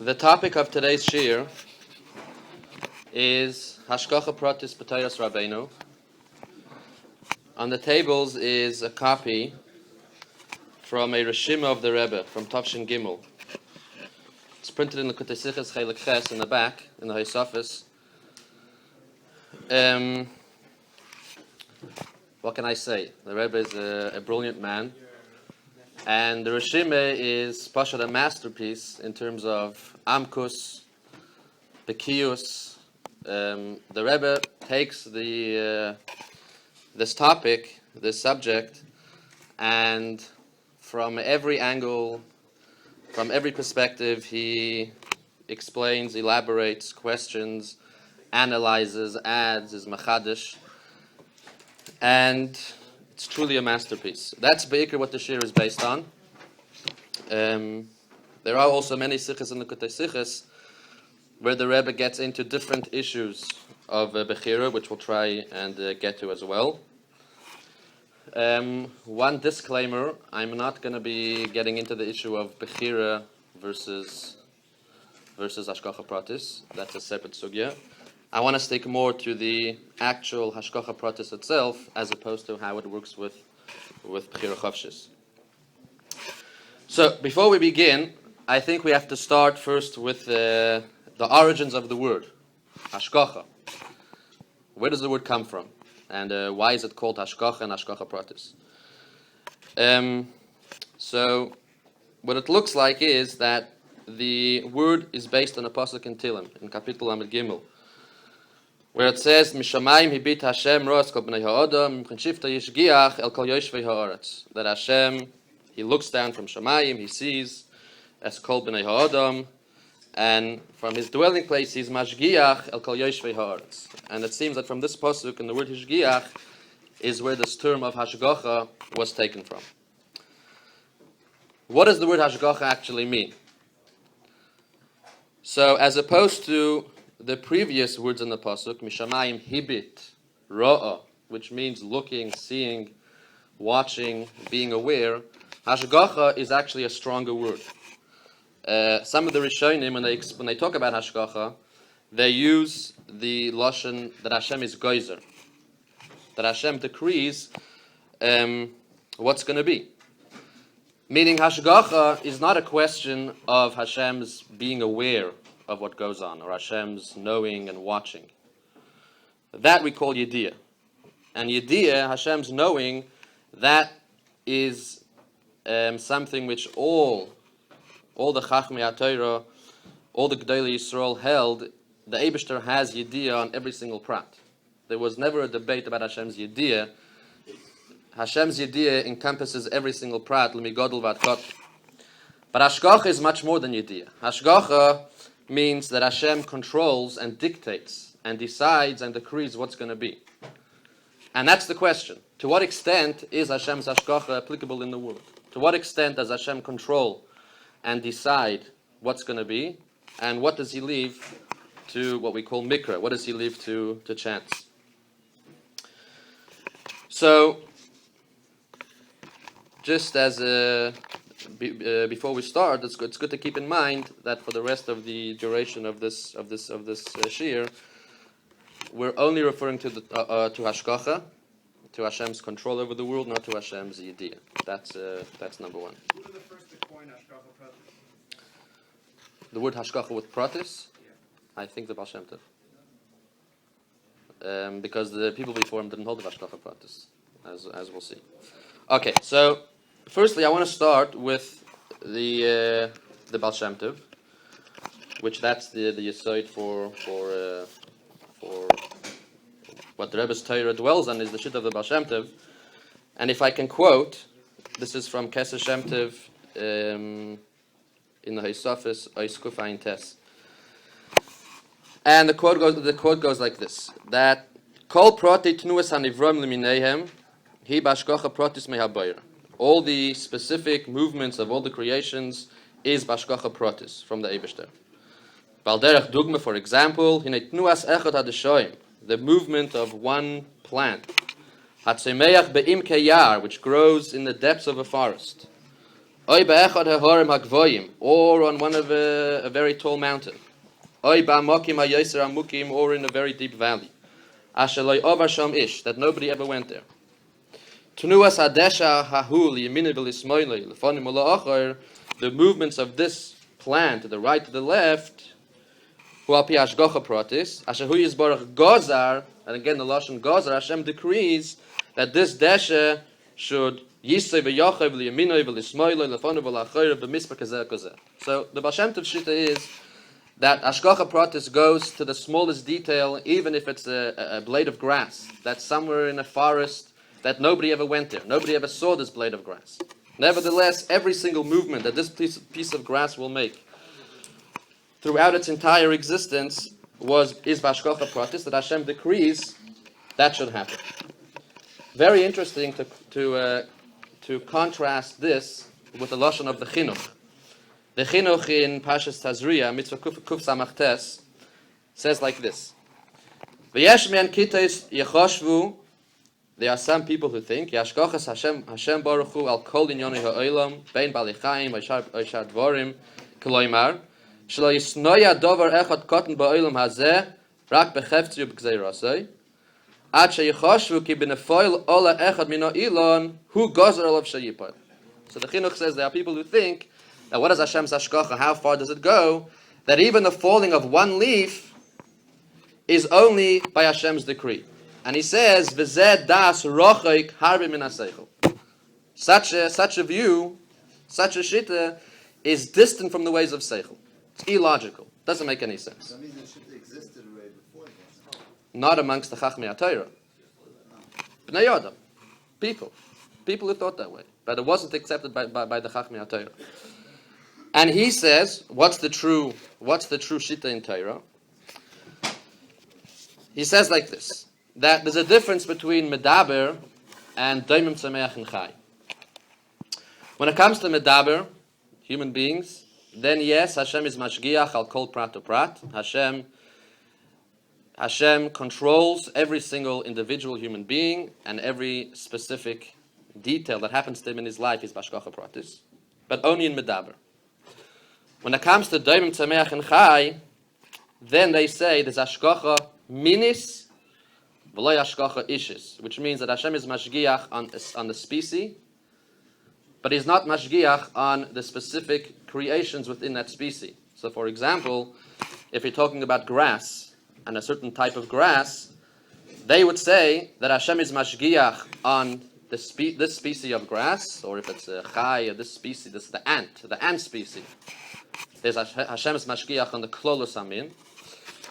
The topic of today's Shiur is Hashgacha Protis B'Torah's Rabbeinu. On the tables is a copy from a Reshima of the Rebbe from Tavshin Gimel. It's printed in the Likutei Sichos Chelik Ches in the back, in the Haisafis. What can I say? The Rebbe is a brilliant man. And the Reshime is Pashat a masterpiece in terms of Amkus, Bekius. The Rebbe takes this topic, this subject, and from every angle, from every perspective, he explains, elaborates, questions, analyzes, adds, is machadish, and it's truly a masterpiece. That's basically what the Shiur is based on. There are also many sichos in the Likutei Sichos where the Rebbe gets into different issues of Bechira, which we'll try and get to as well. One disclaimer, I'm not going to be getting into the issue of Bechira versus Hashgacha Protis. That's a separate sugya. I want to stick more to the actual Hashgacha Protis itself, as opposed to how it works with Bechira Chavshis. So, before we begin, I think we have to start first with the origins of the word, Hashgacha. Where does the word come from? And why is it called Hashgacha and Hashgacha Protis? So, what it looks like is that the word is based on a pasuk in Tilim, in Kapitel Amid Gimel, where it says, Mishamayim hibit Hashem ro'as kol b'nei ha'adam, m'chenshifta yishgiach el kol yoshvei ha'aretz. That Hashem, He looks down from Shamayim, He sees as kol b'nei ha'adam, and from His dwelling place He's mashgiach el kol yoshvei ha'aretz. And it seems that from this pasuk, and the word hishgiach, is where this term of Hashgacha was taken from. What does the word Hashgacha actually mean? So, as opposed to the previous words in the pasuk, Mishamayim hibit ra'a, which means looking, seeing, watching, being aware, Hashgacha is actually a stronger word. Some of the Rishonim, when they talk about Hashgacha, they use the lashon that Hashem is geyser, that Hashem decrees what's going to be. Meaning Hashgacha is not a question of Hashem's being aware of what goes on, or Hashem's knowing and watching. That we call Yediyah. And Yediyah, Hashem's knowing, that is something which all the Chachmei Torah, all the Gedolei Yisrael held, the Eibishter has Yediyah on every single prat. There was never a debate about Hashem's Yediyah. Hashem's Yediyah encompasses every single prat, l'migodol v'ad kot. But Hashgacha is much more than Yediyah. Hashgacha means that Hashem controls and dictates and decides and decrees what's going to be. And that's the question. To what extent is Hashem's Hashgacha applicable in the world? To what extent does Hashem control and decide what's going to be? And what does He leave to what we call mikra? What does He leave to chance? So, just as before we start, it's good to keep in mind that for the rest of the duration of this Shiur, we're only referring to Hashgacha, to Hashem's control over the world, not to Hashem's Yediyah. That's number one. Who were the first to coin Hashgacha Protis? The word Hashgacha with Protis? Yeah. I think the Baal Shem Tov. Because the people before him didn't hold the Hashgacha Protis, as we'll see. Okay, so firstly, I want to start with the Baal Shem Tov, which that's the yesod for what the Rebbe's Torah dwells on, is the shit of the Baal Shem Tov. And if I can quote, this is from Kesser Shem Tov in the Haisafis Ois Kuf Ayin Tes, and the quote goes like this: that Kol Proti Tnuas Hanivrom Limineihem Hi Bashgacha Protis Mehabayra. All the specific movements of all the creations is Bashgacha Protis, from the Eibishter. Balderech Dugma, for example, Hinei Tnuas Echot Hadeshoim, the movement of one plant. Hatzemeach Be'im Keyar, which grows in the depths of a forest. Oy be'echad ha'horim ha'gvoyim, or on one of a very tall mountain. Oy ba'amokim ha'yoser ha'mukim, or in a very deep valley. Asher loy over sham ish, that nobody ever went there. Tnuas hadesha hahu liyamin v'lismoilei lefonim ula'achar, the movements of this plan to the right, to the left, hu al pi Hashgacha Protis, asher hu yizborach gozar, and again the lashon gozar, Hashem decrees that this desha should yisei v'yochav liyaminoi v'lismoilei lefonim ula'achar b'mispa kazeh kazeh. So the Baal Shem Tov Shita is that Hashgacha Protis goes to the smallest detail, even if it's a blade of grass that's somewhere in a forest that nobody ever went there. Nobody ever saw this blade of grass. Nevertheless, every single movement that this piece of grass will make throughout its entire existence is Hashgacha Protis, that Hashem decrees that should happen. Very interesting to contrast this with the lashon of the chinuch. The chinuch in Parshas Tazria, Mitzvah Kuf Samach Tes, says like this: V'yesh men kitais yechoshvu. There are some people who think Yashkochas Hashem Baruch Hu al kol inyonei ha'olam bein balichaim oishar dvorim koloimar shelo yisnoya dover echad koten ba'olam hazeh rak becheftzio b'gzeirosoi ad sheyechoshvu ki b'nefoil ola echad mino ilon hu gozer olav sheyipol. So the chinuch says there are people who think that what is Hashem's hashgacha? How far does it go? That even the falling of one leaf is only by Hashem's decree. And he says, "V'zeh das rochik harbi min haseichel." Such a view, such a shita, is distant from the ways of seichel. It's illogical. Doesn't make any sense. That means the shita existed way before this. Not amongst the Chachmei Torah. Bnei Adam, people who thought that way, but it wasn't accepted by the Chachmei Torah. And he says, what's the true shita in Torah? He says like this: that there's a difference between medaber and daimim tzameach and chai. When it comes to medaber, human beings, then yes, Hashem is mashgiach al kol prat to prat. Hashem controls every single individual human being, and every specific detail that happens to him in his life is Hashgacha Protis, but only in medaber. When it comes to daimim tzameach and chai, then they say there's Hashgacha minis v'lo hashgacha ishis, which means that Hashem is mashgiach on the species, but He's not mashgiach on the specific creations within that species. So, for example, if you're talking about grass and a certain type of grass, they would say that Hashem is mashgiach on this species of grass, or if it's a chai, or this species, this is the ant species. There's Hashem is mashgiach on the klolus amin,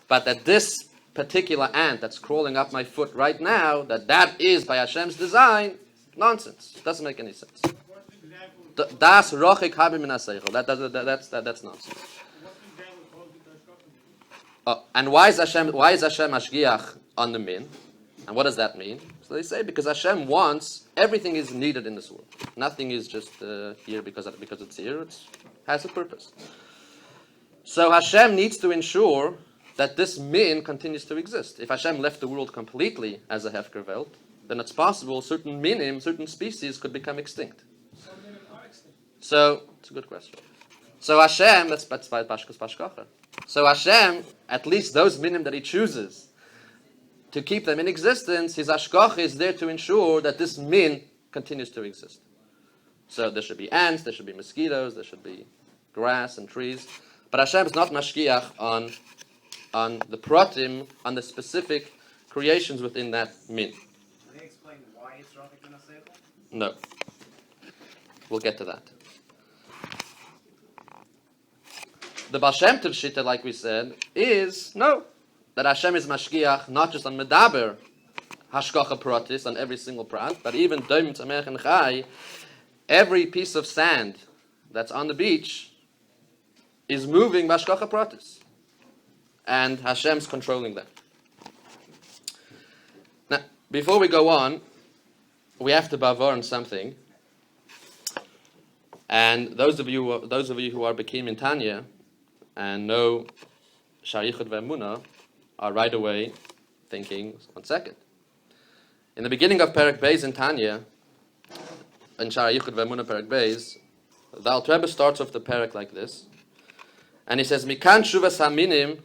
but that this particular ant that's crawling up my foot right now, that is by Hashem's design, nonsense. Doesn't make any sense. Das rochik habi min haseichel. That's nonsense. And why is Hashem mashgiach on the min? And what does that mean? So they say because Hashem wants everything is needed in this world. Nothing is just here because it's here. It has a purpose. So Hashem needs to ensure that this min continues to exist. If Hashem left the world completely as a hefker welt, then it's possible certain minim, certain species could become extinct. Some minim are extinct. So, it's a good question. So Hashem, that's by Pashkas Pashkacha. So Hashem, at least those minim that He chooses to keep them in existence, His hashgacha is there to ensure that this min continues to exist. So there should be ants, there should be mosquitoes, there should be grass and trees. But Hashem is not mashgiach on the pratim, on the specific creations within that min. Can they explain why it's rochik min haseichel? No. We'll get to that. The Baal Shem Tov Shita, like we said, is no. That Hashem is mashgiach not just on medaber, hashgacha protis, on every single prat, but even doim tzamech and chai, every piece of sand that's on the beach is moving hashgacha protis. And Hashem's controlling that. Now, before we go on, we have to bavar on something. And those of you who are Bekim in Tanya and know Sharichut ve'emunah are right away thinking, 1 second. In the beginning of Perek Beis in Tanya, in Sharichut ve'emunah Perek Beis, The Alter Rebbe starts off the parak like this, and he says, "Mikan shuvas haminim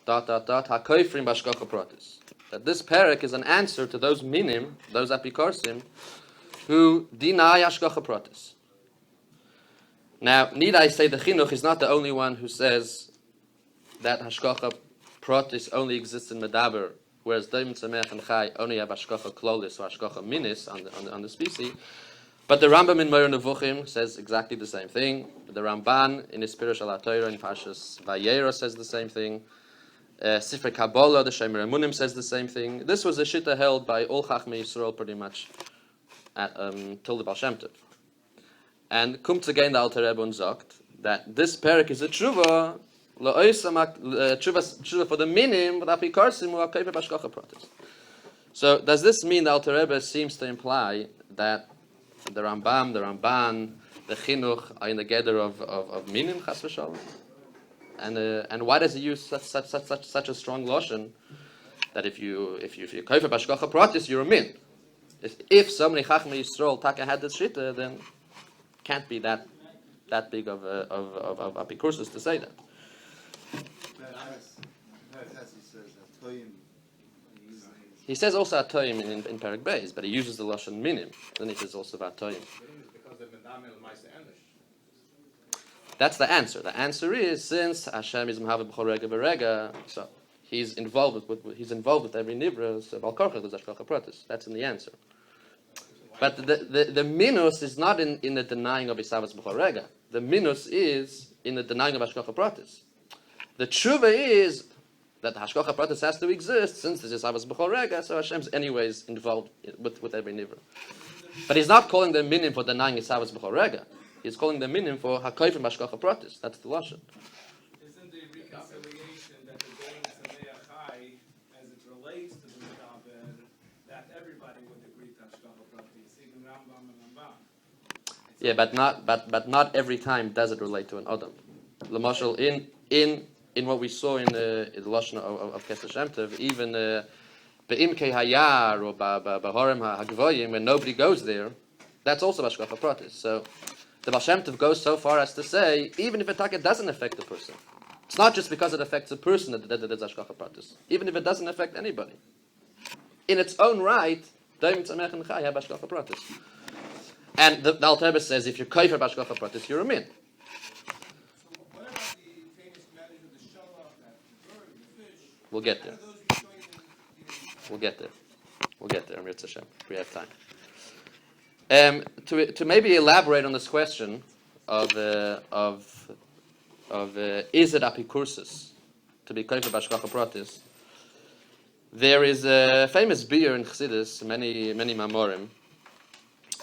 hakoifrim b'hashgacha protis." That this parak is an answer to those minim, those apikorsim, who deny hashgacha protis. Now, need I say the chinuch is not the only one who says that hashgacha protis only exists in medaber, whereas daim tzemech and chai only have hashgacha klolis or hashgacha minis on the species. But the Rambam in Moreh Nevuchim says exactly the same thing. The Ramban in his Pirush al Torah in Parshas Vayera says the same thing. Sifrei Kabbalah, the Shemer Emunim, says the same thing. This was a shitta held by all Chachmei Yisrael pretty much till the Baal Shem Tov. And comes again the Alter Rebbe and sagt that this parak is a tshuva tshuva for the minim with apikarsim who are kaifer b'hashgacha protis. So does this mean the Alter Rebbe seems to imply that the Rambam, the Ramban, the Chinuch are in the gather of minim chas v'shalom? And why does he use such a strong lotion that if you're kaifer b'hashgacha protis, you're a min? If so many Chachmei Yisrael Taka had this shita, then can't be that big of apikursus to say that. He says also atoyim in Perek Beis, but he uses the lashon minim. Then he says also atoyim. That's the answer. The answer is since Hashem is Mehav b'chol rega v'rega, so he's involved with every nivra. So Bal Korcha is Hashgacha Protis. That's in the answer. But the minus is not in the denying of Isavas b'chol rega. The minus is in the denying of Hashgacha Protis. The tshuva is that Hashgacha Protis has to exist since this is Isavas b'chol rega. So Hashem's anyways involved with every nivra. But he's not calling them minim for denying Isavas b'chol rega. He's calling them minim for hakoifim b'hashgacha protis. That's the lashon. Isn't the reconciliation that the Dein Sameach Chai, as it relates to the Medaber, that everybody would agree to hashgacha protis, even Rambam and Ramban? Yeah, but not every time does it relate to an adam. L'mashal in what we saw in the lashon of Kesef Shem Tov, even be'imkei hayar or b'harem ha'gvoyim, when nobody goes there, that's also hashgacha protis. So the Baal Shem Tov goes so far as to say, even if a taka doesn't affect the person, it's not just because it affects a person that it is hashgacha protis. Even if it doesn't affect anybody, in its own right, daim tzamech and chai have hashgacha protis. And the Alter Rebbe says, if you're kaifer b'hashgacha protis, you're a min. What about the famous matters of the shalach, the bird, the fish? We'll get there. How do those join in? We'll get there. Amir Tzashem. We have time. To maybe elaborate on this question of is it apikursus to be kaifer b'hashgacha protis? There is a famous beer in Chassidus, many mamorim.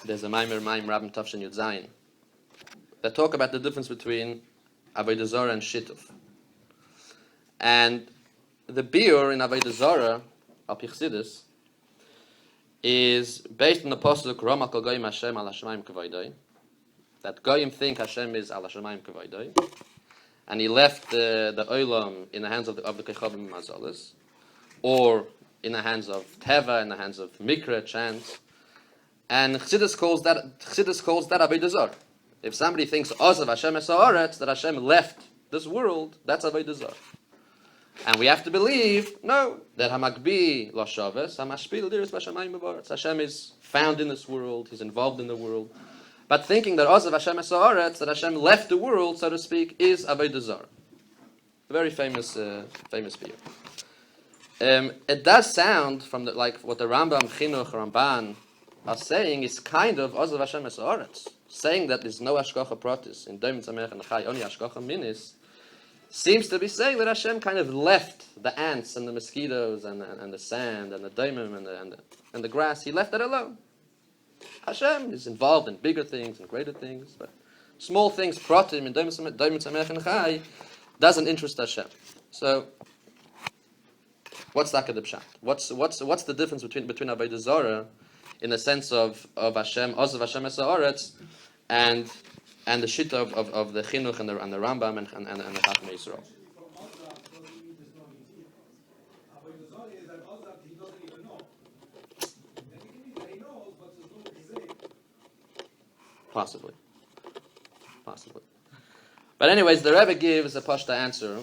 There's a Maimer Rabban Tafshin Yud Zayin that talk about the difference between Avodah Zarah and Shituf. And the beer in Avodah Zarah, al pi Chassidus, is based on the pasuk Ramak al Goyim Hashem al Hashemayim Kavaydai, that Goyim think Hashem is al Hashemayim Kavaydai, and he left the Olam in the hands of the Kechavim Mazalis, or in the hands of Teva, in the hands of Mikra, chant, and Chassidus calls that Avodah Zarah. If somebody thinks Ozav Hashem es haaretz, that Hashem left this world, that's Avodah Zarah. And we have to believe, no, that Hamakbi lo shaves, Hamashpil diris b'shamayim u'ba'aretz. Hashem is found in this world, He's involved in the world. But thinking that Ozav Hashem es haaretz, that Hashem left the world, so to speak, is Avodah Zarah. A very famous beer. It does sound from like what the Rambam, Chinuch, Ramban are saying is kind of Ozav Hashem es haaretz, saying that there's no Hashgacha Protis in Doim Tzamech and Chai, only Hashgacha Minis. Seems to be saying that Hashem kind of left the ants and the mosquitoes and the sand and the daimim and the grass. He left that alone. Hashem is involved in bigger things and greater things, but small things, pratim and daimim tzamech and chai, doesn't interest Hashem. So, what's the pshat? What's the difference between Avodah Zarah in the sense of Hashem, Ozav Hashem es haaretz, and the shita of the Chinuch and the Rambam and the Chachmei Yisrael. Possibly. But anyways, the Rebbe gives a pashta answer.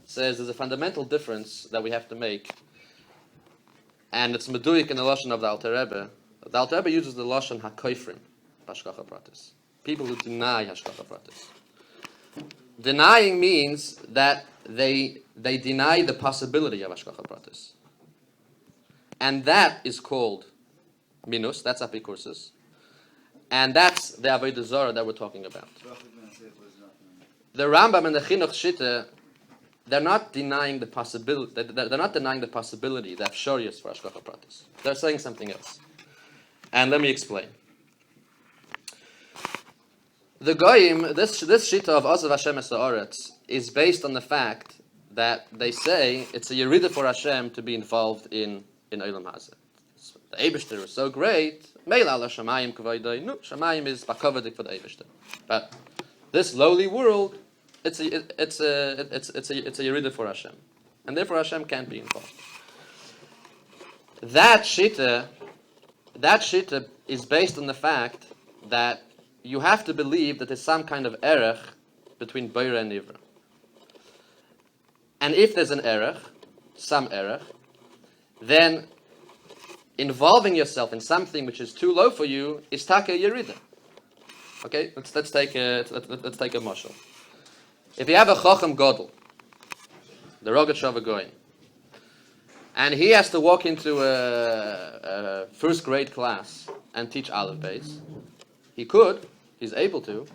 Says there's a fundamental difference that we have to make, and it's meduik in the lashon of the Alter Rebbe. The Alter Rebbe uses the lashon hakoifrim, Hashgacha Protis. People who deny Hashgacha Protis. Denying means that they deny the possibility of Hashgacha Protis, and that is called minus. That's apikursus, and that's the avodah zarah that we're talking about. The Rambam and the Chinuch Shitta, they're not denying the possibility. They're not denying the possibility that shorius for Hashgacha Protis. They're saying something else, and let me explain. The goyim, this shita of Ozav Hashem es haaretz is based on the fact that they say it's a yerida for Hashem to be involved in Olam Hazeh. The Eibishter is so great. Meil ala Shamayim k'vaydai. No, Shamayim is bakavadik for the Eibishter. But this lowly world, it's a yerida for Hashem, and therefore Hashem can't be involved. That shita is based on the fact that you have to believe that there's some kind of erech between Beira and Nivra. And if there's an erech, some erech, then involving yourself in something which is too low for you is taka yerida. Okay, let's take a mashal. If you have a chacham gadol, the Rogatchover Goyin, and he has to walk into a first grade class and teach Aleph Beis, he could. He's able to,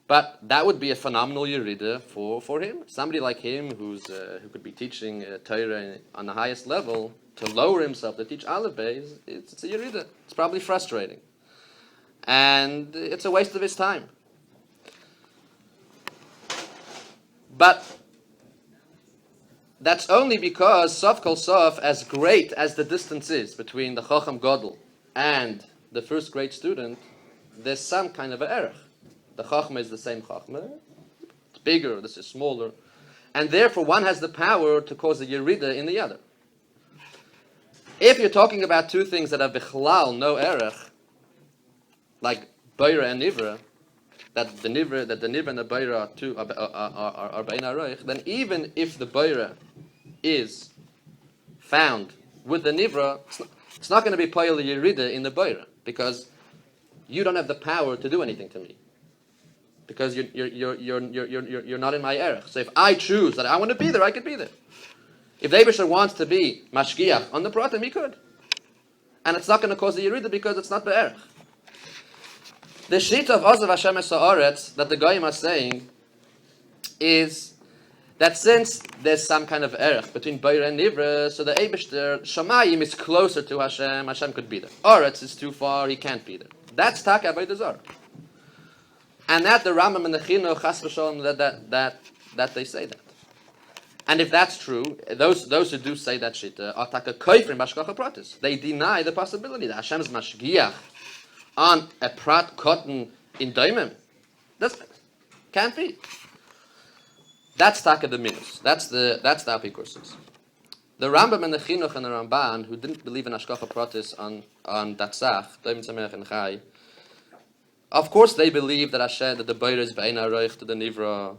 but that would be a phenomenal yerida for him. Somebody like him who could be teaching Torah on the highest level, to lower himself to teach Aleph Beis, it's a yerida. It's probably frustrating, and it's a waste of his time. But that's only because Sof Kol Sof, as great as the distance is between the Chacham Gadol and the first grade student, there's some kind of an erech. The Chachma is the same Chachma. It's bigger, this is smaller. And therefore one has the power to cause a yerida in the other. If you're talking about two things that have bichlal, no erech, like Beira and Nivra, that the Nivra and the Beira are Bein Aroich, then even if the Beira is found with the Nivra, it's not going to be Payal Yerida in the Beira, because you don't have the power to do anything to me, because you're not in my erech. So if I choose that I want to be there, I could be there. If the Eibusher wants to be mashgiach on the pratim, he could, and it's not going to cause a yerida because it's not be'erech. The shita of Ozav Hashem es haaretz that the goyim are saying is that since there's some kind of erech between Beira and Nivra, so the Eibishter Shamayim is closer to Hashem. Hashem could be there. Oretz is too far; he can't be there. That's taka avodah zarah, and that the Rambam and the Chinuch chas v'sholom that they say that. And if that's true, those who do say that shita are taka koifrim b'Hashgacha Protis. They deny the possibility that Hashem's mashgiach on a prat cotton in daimim. That can't be. That's taka the minus. That's the apikursus. The Rambam and the Chinuch and the Ramban, who didn't believe in Hashgacha Protis on Datzach, Daim Tzamech and Chai, of course they believe that Hashem, that the Beira is Bein Aroich to the Nivra,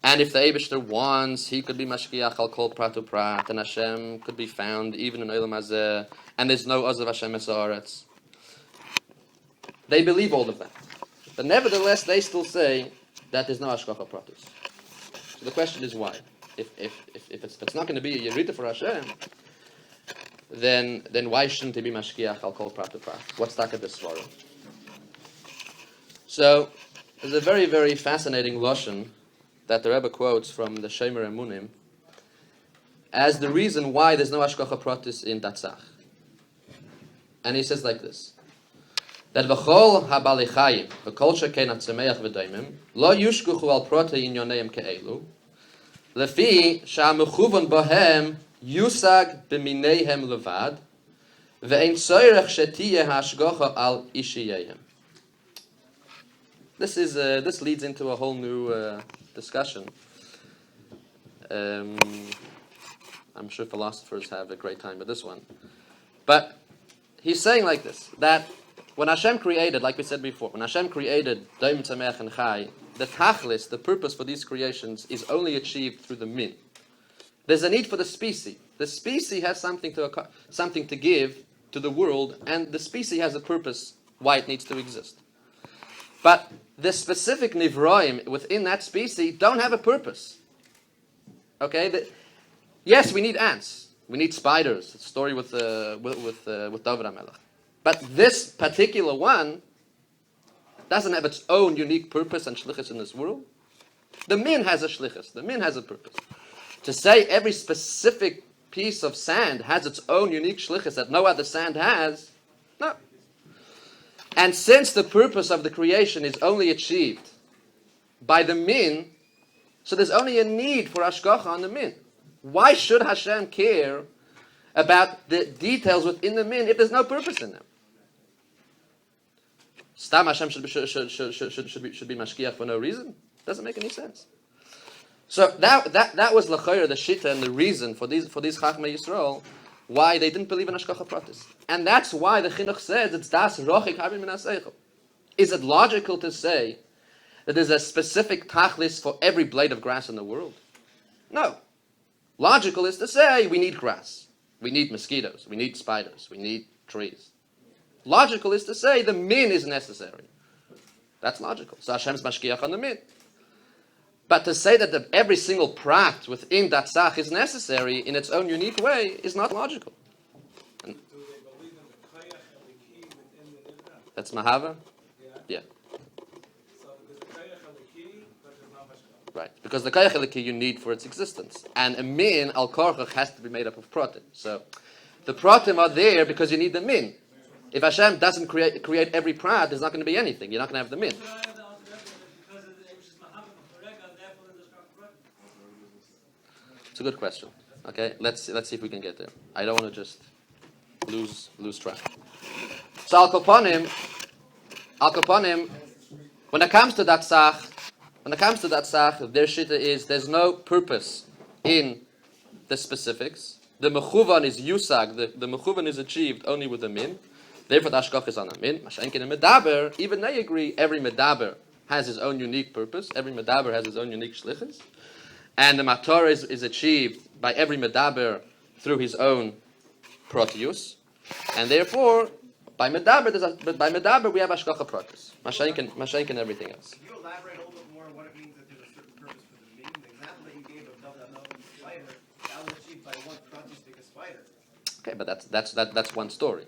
and if the Eibishter wants, he could be Mashgiach al Kol Prat Uprat, and Hashem could be found even in Olam Hazeh, and there's no Ozav Hashem es haaretz. They believe all of that, but nevertheless they still say that there's no Hashgacha Protis. So the question is why? If it's not going to be a yerida for Hashem, then why shouldn't it be mashgiach al kol prat uprat? What's taka b'svara? So there's a very, very fascinating lashon that the Rebbe quotes from the Shemer Emunim as the reason why there's no Hashgacha Protis in Datzach. And he says like this: that v'chol habalichayim v'kol shekein atzemeach v'daimim lo yushkuchu al protei inyoneim ke'elu lefi sha'amechuvon bohem yusag b'mineihem levad ve'ein tzorech shetiyeh hashgacha al ishiyehem. This leads into a whole new discussion. I'm sure philosophers have a great time with this one, but he's saying like this, that when Hashem created, like we said before, when Hashem created Daim Tzamech and Chai the tachlis, the purpose for these creations, is only achieved through the min. There's a need for the species. The species has something to give to the world, and the species has a purpose why it needs to exist. But the specific nivroim within that species don't have a purpose. Okay? Yes, we need ants. We need spiders. It's a story with David HaMelech. But this particular one doesn't have its own unique purpose and shlichus in this world. The min has a shlichus. The min has a purpose. To say every specific piece of sand has its own unique shlichus that no other sand has, no. And since the purpose of the creation is only achieved by the min, so there's only a need for hashgacha on the min. Why should Hashem care about the details within the min if there's no purpose in them? Stam Hashem should be mashkiach for no reason. Doesn't make any sense. So that was l'chayr, the shita, and the reason for these Chachmei Yisrael why they didn't believe in Hashgacha Protis. And that's why the Chinuch says it's das rochik habim min haseichel. Is it logical to say that there's a specific tachlis for every blade of grass in the world? No. Logical is to say we need grass, we need mosquitoes, we need spiders, we need trees. Logical is to say the min is necessary. That's logical. So Hashem's mashkiach on the min. But to say that every single prat within that tzach is necessary in its own unique way is not logical. And Do they believe in the koyach eliki within the nivra? that's mahava? Yeah. Yeah. So there's koyach eliki, but there's not hashgacha. Right. Because the koyach eliki you need for its existence. And a min, al korchach, has to be made up of pratim. So the pratim are there because you need the min. If Hashem doesn't create every prat, there's not going to be anything. You're not going to have the min. It's a good question. Okay, let's see if we can get there. I don't want to just lose track. So al kaponim, when it comes to that sach, their shita is there's no purpose in the specifics. The mechuvan is yusag. The mechuvan is achieved only with the min. Therefore, the hashgach is on a min. Mashenkin and medaber. Even they agree. Every medaber has his own unique purpose. Every medaber has his own unique shlichus. And the mator is achieved by every medaber through his own protius. And therefore, by medaber we have hashgacha protis. Mashenkin and everything else. Can you elaborate a little bit more on what it means that there's a certain purpose for the min? The example that you gave of the spider, that was achieved by one protis like a spider. Okay, but that's one story.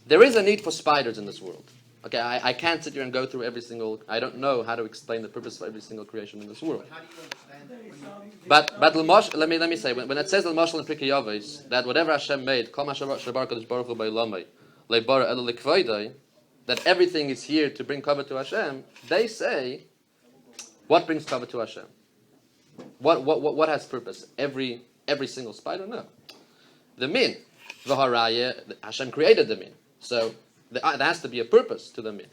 There is a need for spiders in this world. Okay, I can't sit here and go through every single. I don't know how to explain the purpose for every single creation in this world. But how do you understand that? But let me say when it says l'moshel in Pirkei Avos that whatever Hashem made, kol ma shabar kadosh baruch hu ba'olamai le'bara elo lekvoidai, that everything is here to bring cover to Hashem. They say, what brings cover to Hashem? What has purpose? Every single spider? No. The min, v'haraya, Hashem created the min, so there has to be a purpose to the min.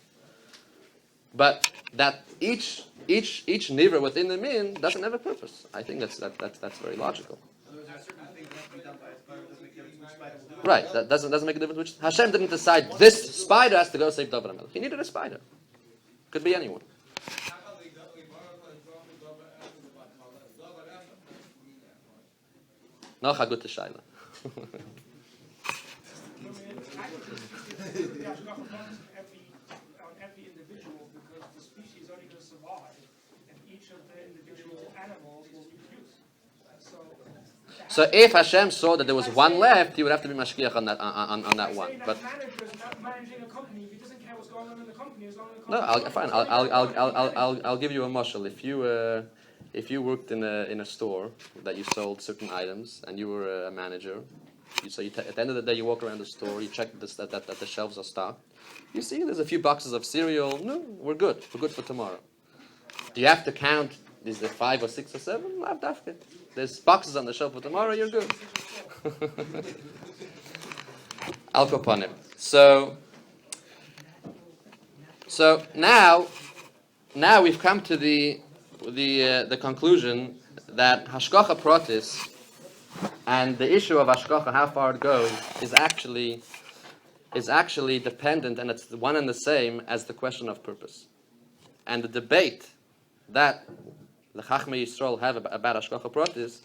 But that each nivra within the min doesn't have a purpose. I think that's very logical. So there are certain things that have to be done by a spider. Doesn't make a difference which spider will do it. Right. That doesn't make a difference. Which Hashem didn't decide this spider has to go save David HaMelech. He needed a spider. Could be anyone. No chagut to shaila. Every individual, because the species is only going to survive, and each of the individual animals will reproduce. So if Hashem saw that there was one left, he would have to be mashkiach on that one. But manager is not managing a company. He doesn't care what's going on in the company as long as the no, company. I'll give you a mashal. If you worked in a store that you sold certain items and you were a manager, at the end of the day you walk around the store, you check that the shelves are stocked. You see there's a few boxes of cereal. No, we're good. We're good for tomorrow. Do you have to count? Is there 5 or 6 or 7? Lav dafka. There's boxes on the shelf for tomorrow. You're good. Al kaponim. So now we've come to the conclusion that Hashgacha Protis and the issue of Hashgacha, how far it goes, is actually dependent, and it's one and the same as the question of purpose. And the debate that the Chachmei Yisrael have about Hashgacha Protis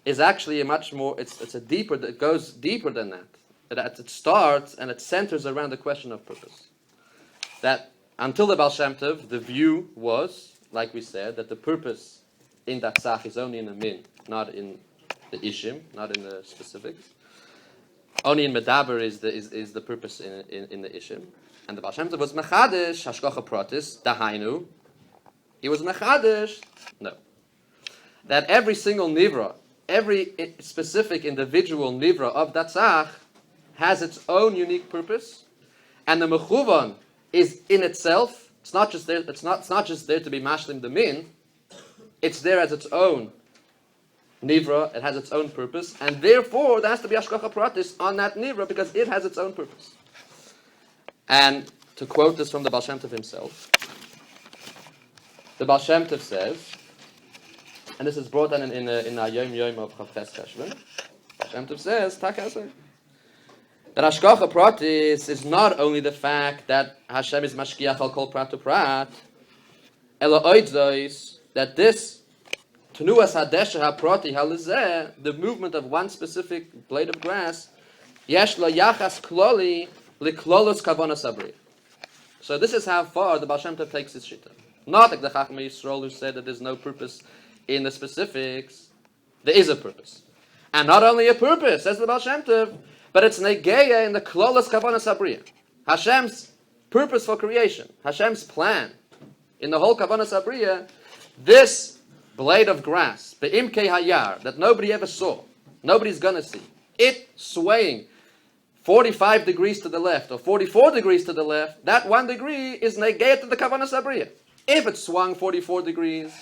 is actually a much more, it goes deeper than that. It starts and it centers around the question of purpose. That until the Baal Shem Tov, the view was, like we said, that the purpose in that Tzach is only in the min, not in the Ishim, not in the specifics. Only in Medaber is the purpose in the Ishim. And the Baal Shem Tov was Mechadesh, Hashgacha Protis, Dahainu. He was Mechadesh, no. That every single Nivra, every specific individual Nivra of that Tzach has its own unique purpose, and the Mechuvan is in itself. It's not just there. It's not just there to be mashlim the min. It's there as its own nivra. It has its own purpose, and therefore there has to be hashgacha pratis on that nivra because it has its own purpose. And to quote this from the Baal Shem Tov himself, the Baal Shem Tov says, and this is brought down in a Yom Yom of Chavches Cheshvan. Baal Shem Tov says, Takaseh, that Hashgacha Protis is not only the fact that Hashem is mashkiach al kol prat to prat, ela oidzos, that this tenuas hadesha haproti halizeh, the movement of one specific blade of grass, yesh lo yachas kloli liklolos kavanas abri. So this is how far the Baal Shem Tov takes his shita. Not like the Chachmei Yisrael who said that there's no purpose in the specifics. There is a purpose, and not only a purpose, says the Baal Shem Tov, but it's negeya in the klolos kavanas abriya. Hashem's purpose for creation, Hashem's plan in the whole kavanas abriya. This blade of grass, be'imkei hayar, that nobody ever saw, nobody's gonna see, it swaying 45 degrees to the left or 44 degrees to the left, that 1 degree is negeya to the kavanas abriya. If it swung 44 degrees,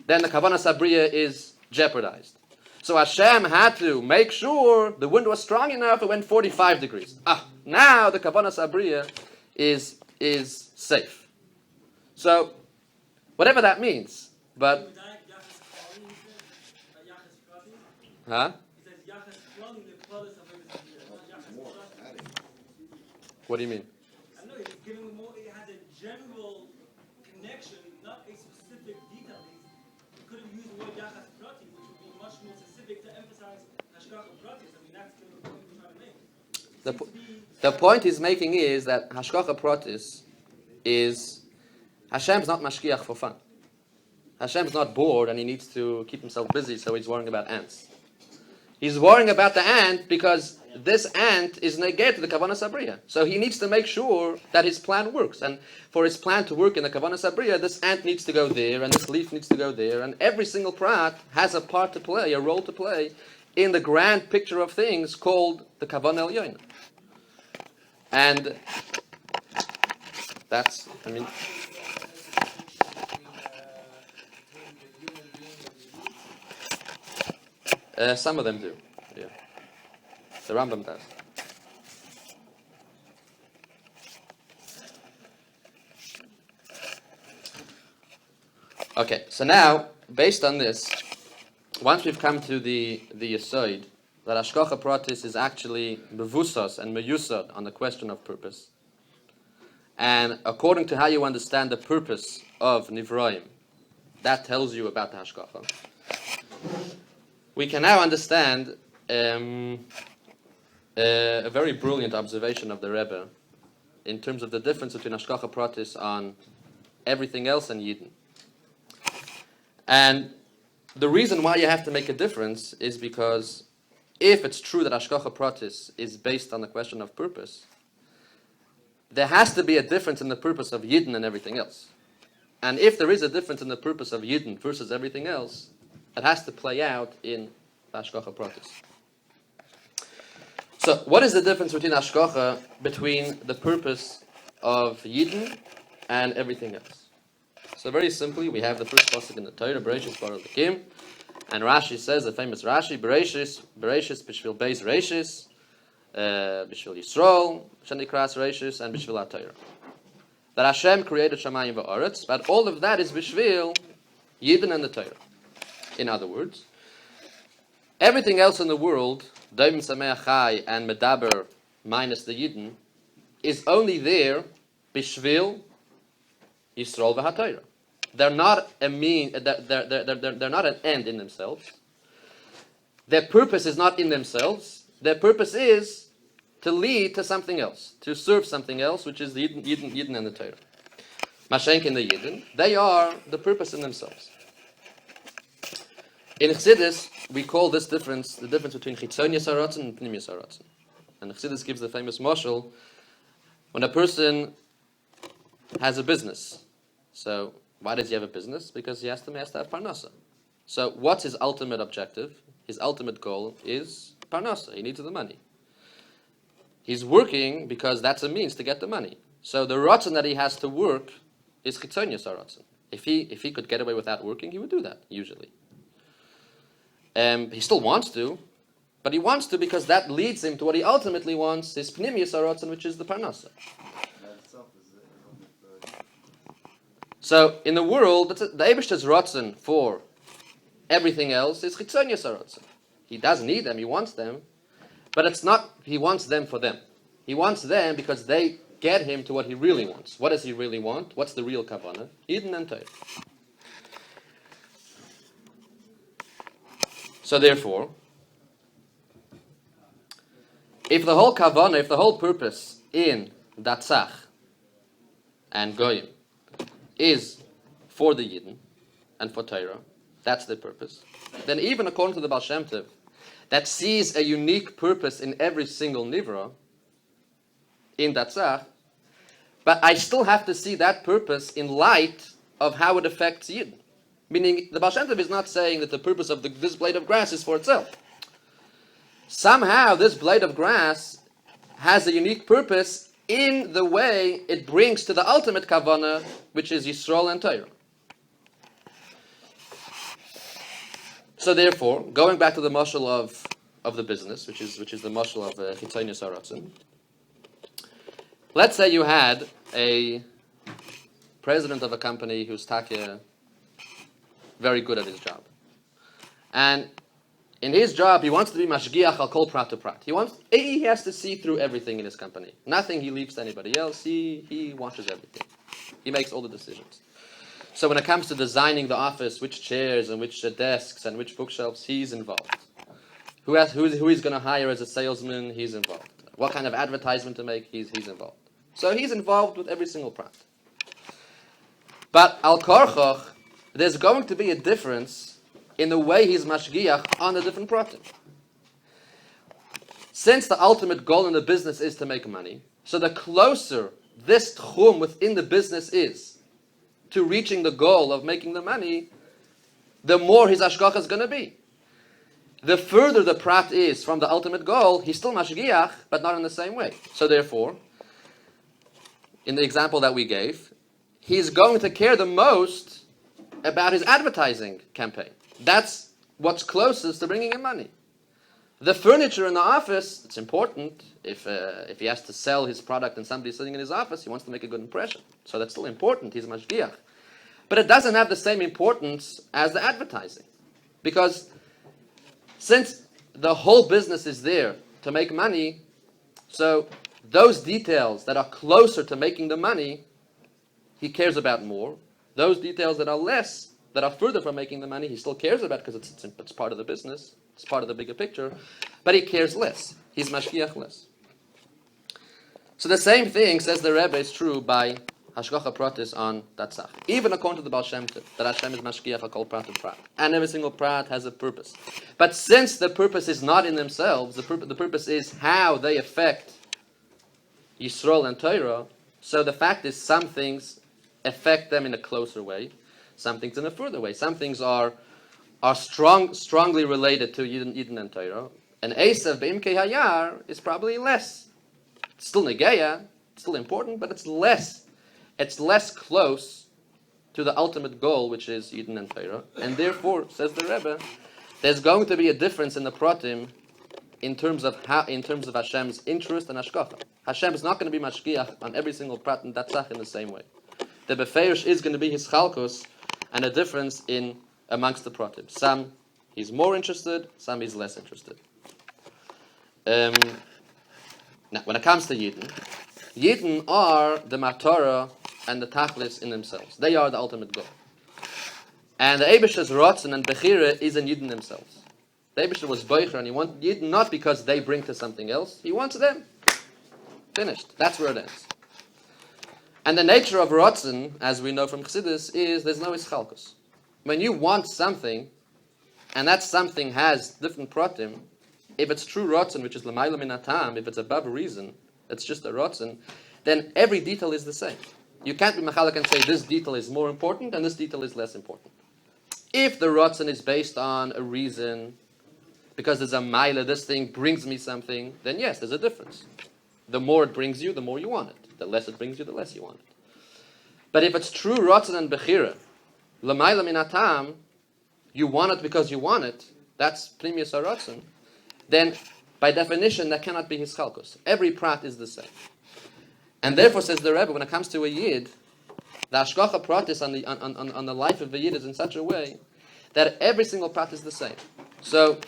then the kavanas abriya is jeopardized. So Hashem had to make sure the wind was strong enough. It went 45 degrees. Now the kavanas abriya is safe. So whatever that means, but what do you mean? I know it's giving more. It has a general connection, not a specific detail. You could have used the word yachas prati, which would be much more specific to emphasize hashgacha pratis. I mean, that's the point we're trying to make. The point he's making is that hashgacha pratis is Hashem's not mashkiach for fun. Hashem's not bored and he needs to keep himself busy, so he's worrying about ants. He's worrying about the ant because this ant is neged to the kavanas abriya. So he needs to make sure that his plan works. And for his plan to work in the kavanas abriya, this ant needs to go there, and this leaf needs to go there, and every single prat has a part to play, a role to play in the grand picture of things called the kavanah elyon. And that's, I mean, some of them do, yeah. The Rambam does. Okay, so now, based on this, once we've come to the Yesod, that Hashgacha Protis is actually mevusas and meyusad on the question of purpose, and according to how you understand the purpose of Nivroim, that tells you about the Hashgacha. We can now understand a very brilliant observation of the Rebbe in terms of the difference between Hashgacha Protis on everything else and Yidden. And the reason why you have to make a difference is because if it's true that Hashgacha Protis is based on the question of purpose, there has to be a difference in the purpose of Yidden and everything else. And if there is a difference in the purpose of Yidden versus everything else, it has to play out in Hashgacha Protis. So, what is the difference between Hashgacha, between the purpose of Yidden and everything else? So, very simply, we have the first pasuk in the Torah, Bereshis Bar Elokim, and Rashi says, the famous Rashi, Bereshis Bishvil Beis Reishis, Bishvil Yisrael, Shenikras Reishis, and Bishvil HaTorah. That Hashem created Shamayim v'Aretz, but all of that is Bishvil Yidden and the Torah. In other words, everything else in the world, Doim Sameach Chai and Medaber minus the Yidden, is only there Bishvil Yisrael v'HaTorah. they're not a mean. They're not an end in themselves. Their purpose is not in themselves. Their purpose is to lead to something else, to serve something else, which is the Yidden and the Torah. Mashenk and the Yidden, they are the purpose in themselves. In Chassidus, we call this difference the difference between Chitzonius Haratzon and Pnimius Haratzon. And Chassidus gives the famous mashal when a person has a business. So why does he have a business? Because he has to have parnasa. So what's his ultimate objective? His ultimate goal is parnasa. He needs the money. He's working because that's a means to get the money. So the ratzon that he has to work is chitzonius haratzon. If he could get away without working, he would do that usually. He still wants to, but he wants to because that leads him to what he ultimately wants, his pnimius haratzon, which is the parnasa. So in the world, the Eibishter's ratzon for everything else is chitzonius haratzon. He doesn't need them; he wants them. But it's not, he wants them for them. He wants them because they get him to what he really wants. What does he really want? What's the real kavanah? Eden and Torah. So therefore, if the whole kavanah, if the whole purpose in Datzach and Goyim is for the Yidden and for Torah, that's the purpose, then even according to the Baal Shem Tov, that sees a unique purpose in every single nivra, in Datzach, but I still have to see that purpose in light of how it affects Yidden. Meaning, the Baal Shem Tov is not saying that the purpose of this blade of grass is for itself. Somehow, this blade of grass has a unique purpose in the way it brings to the ultimate kavanah, which is Yisrael and Torah. So therefore, going back to the mashal of the business, which is the mashal of Chitzonius Haratzon, let's say you had a president of a company who's very good at his job. And in his job, he wants to be mashgiach al kol prat to prat. He has to see through everything in his company. Nothing he leaves to anybody else. He watches everything. He makes all the decisions. So when it comes to designing the office, which chairs and which desks and which bookshelves, he's involved. Who he's going to hire as a salesman, he's involved. What kind of advertisement to make, he's involved. So he's involved with every single prat. But al korchoch, there's going to be a difference in the way he's mashgiach on the different pratim. Since the ultimate goal in the business is to make money, so the closer this tchum within the business is to reaching the goal of making the money, the more his hashgacha is going to be. The further the prat is from the ultimate goal, he's still mashgiach, but not in the same way. So therefore, in the example that we gave, he's going to care the most about his advertising campaign. That's what's closest to bringing in money. The furniture in the office, it's important. If he has to sell his product and somebody's sitting in his office, he wants to make a good impression. So that's still important. He's mashgiach. But it doesn't have the same importance as the advertising. Because since the whole business is there to make money, so those details that are closer to making the money, he cares about more. Those details that are less, that are further from making the money, he still cares about because it's part of the business. It's part of the bigger picture, but he cares less. He's mashgiach less. So the same thing, says the Rebbe, is true by Hashgacha Protis on Datzach. Even according to the Baal Shem Tov, that Hashem is mashgiach kol prat to prat, and every single prat has a purpose. But since the purpose is not in themselves, the purpose is how they affect Yisrael and Torah. So the fact is, some things affect them in a closer way, some things in a further way. Some things are strongly related to Yidden and Torah. And Esav Be'imkei Hayar is probably less. It's still Negeya, it's still important, but it's less close to the ultimate goal, which is Yidden and Torah. And therefore, says the Rebbe, there's going to be a difference in the pratim in terms of Hashem's interest and hashgacha. Hashem is not going to be mashgiach on every single prat and datzach in the same way. The beferish is going to be his chalkos, and a difference in amongst the pratim. Some he's more interested, some he's less interested. Now, when it comes to Yidden are the matara and the tachlis in themselves. They are the ultimate goal. And the Eibishter's Ratzon and Bechira is in Yidden themselves. The Eibishter was Boicher, and he wants Yidden not because they bring to something else. He wants them. Finished. That's where it ends. And the nature of Ratzon, as we know from Chassidus, is there's no Ischalkus. When you want something, and that something has different pratim, if it's true Ratzon, which is L'mayla min hatam, if it's above reason, it's just a Ratzon, then every detail is the same. You can't be Mechalek and say this detail is more important and this detail is less important. If the Ratzon is based on a reason, because there's a Maila, this thing brings me something, then yes, there's a difference. The more it brings you, the more you want it. The less it brings you, the less you want it. But if it's true Ratzon and Bechira, L'mayla min hatam, you want it because you want it, that's Pnimius HaRatzon, then by definition that cannot be his chalkus. Every prat is the same. And therefore, says the Rebbe, when it comes to a Yid, the Hashgacha Protis on the life of a Yid is in such a way that every single prat is the same. So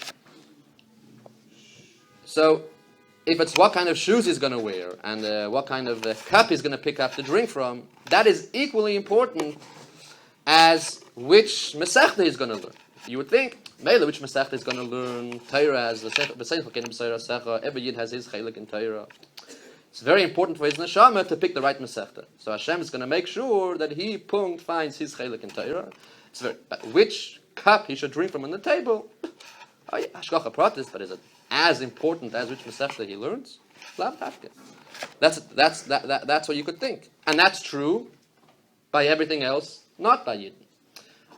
if it's what kind of shoes he's going to wear and what kind of cup he's going to pick up to drink from, that is equally important as which Masechta he's going to learn. You would think, Mele, which Masechta is going to learn Torah as every Yid has his chelik in Torah. It's very important for his neshama to pick the right Masechta. So Hashem is going to make sure that he finds his chelik in Torah. But which cup he should drink from on the table, oh yeah, Hashgacha Protis, but is it as important as which Masechta he learns? Lav Tafke. That's what you could think. And that's true by everything else, not by Yidden.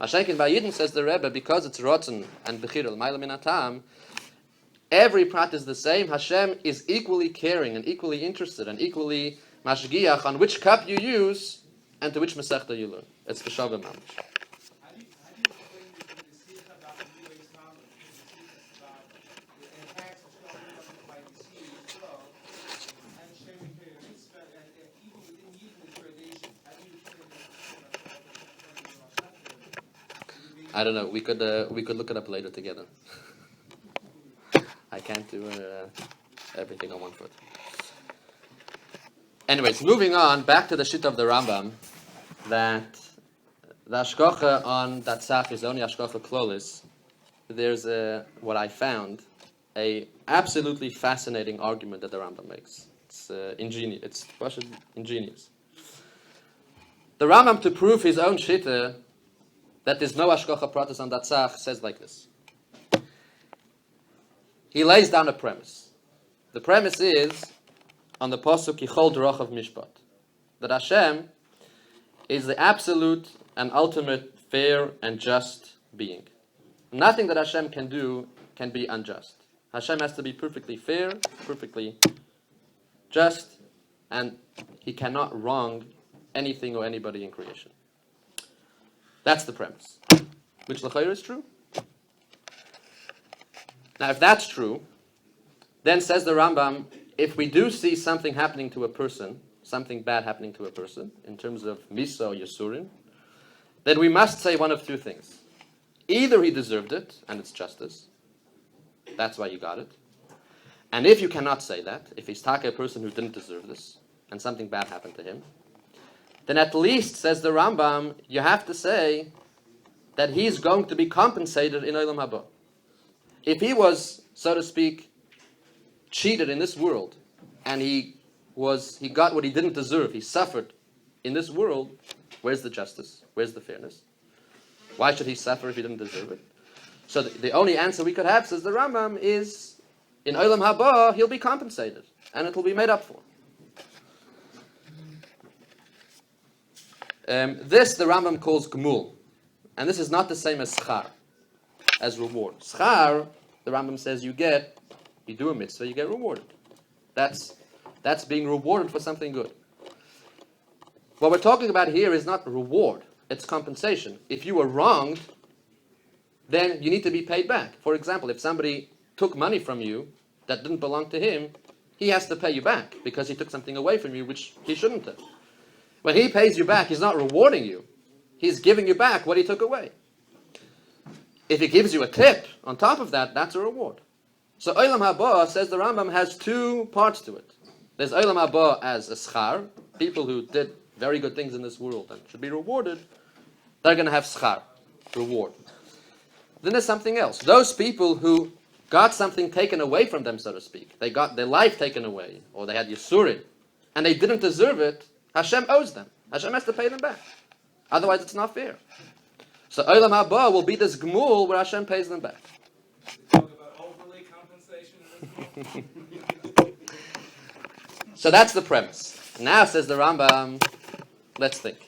Hashem by Yidden, says the Rebbe, because it's Ratzon and Bechira L'mayla min hatam, every prat is the same. Hashem is equally caring and equally interested and equally mashgiach on which cup you use and to which Masechta you learn. It's B'shavah Mamish. How do you explain the Sikha about the New Islam, the enhanced by the sea as well, and sharing the mitzvah, and even within Yidden tradition, how do you explain I don't know. We could look it up later together. I can't do everything on one foot. Anyways, moving on back to the shit of the Rambam, that the Hashgacha on that Tzach is only Hashgacha Klolis. There's what I found a absolutely fascinating argument that the Rambam makes. It's ingenious. It's ingenious. The Rambam, to prove his own shitta that there's no Hashgacha Protis on that Tzach, says like this. He lays down a premise. The premise is on the pasuk Yichol Derach of Mishpat, that Hashem is the absolute and ultimate fair and just being. Nothing that Hashem can do can be unjust. Hashem has to be perfectly fair, perfectly just, and he cannot wrong anything or anybody in creation. That's the premise, which l'chayr is true. Now, if that's true, then says the Rambam, if we do see something happening to a person, something bad happening to a person, in terms of Misa or Yasurin, then we must say one of two things. Either he deserved it, and it's justice. That's why you got it. And if you cannot say that, if he's a person who didn't deserve this, and something bad happened to him, then at least, says the Rambam, you have to say that he's going to be compensated in Olam Haba. If he was, so to speak, cheated in this world, and he got what he didn't deserve, he suffered in this world, where's the justice? Where's the fairness? Why should he suffer if he didn't deserve it? So the only answer we could have, says the Rambam, is in Olam Haba, he'll be compensated, and it will be made up for. This the Rambam calls Gmul, and this is not the same as Schar, as reward. Schar, the Rambam says you do a mitzvah, you get rewarded. That's being rewarded for something good. What we're talking about here is not reward, it's compensation. If you were wronged, then you need to be paid back. For example, if somebody took money from you that didn't belong to him, he has to pay you back because he took something away from you which he shouldn't have. When he pays you back, he's not rewarding you. He's giving you back what he took away. If he gives you a tip on top of that, that's a reward. So Olam Haba, says the Rambam, has two parts to it. There's Olam Haba as a schar, people who did very good things in this world and should be rewarded, they're going to have schar. reward. Then there's something else. Those people who got something taken away from them, so to speak, they got their life taken away, or they had Yisurin, and they didn't deserve it, Hashem owes them. Hashem has to pay them back. Otherwise, it's not fair. So Olam Haba will be this Gmul where Hashem pays them back. Talk about overlay compensation in this So that's the premise. Now, says the Rambam, let's think.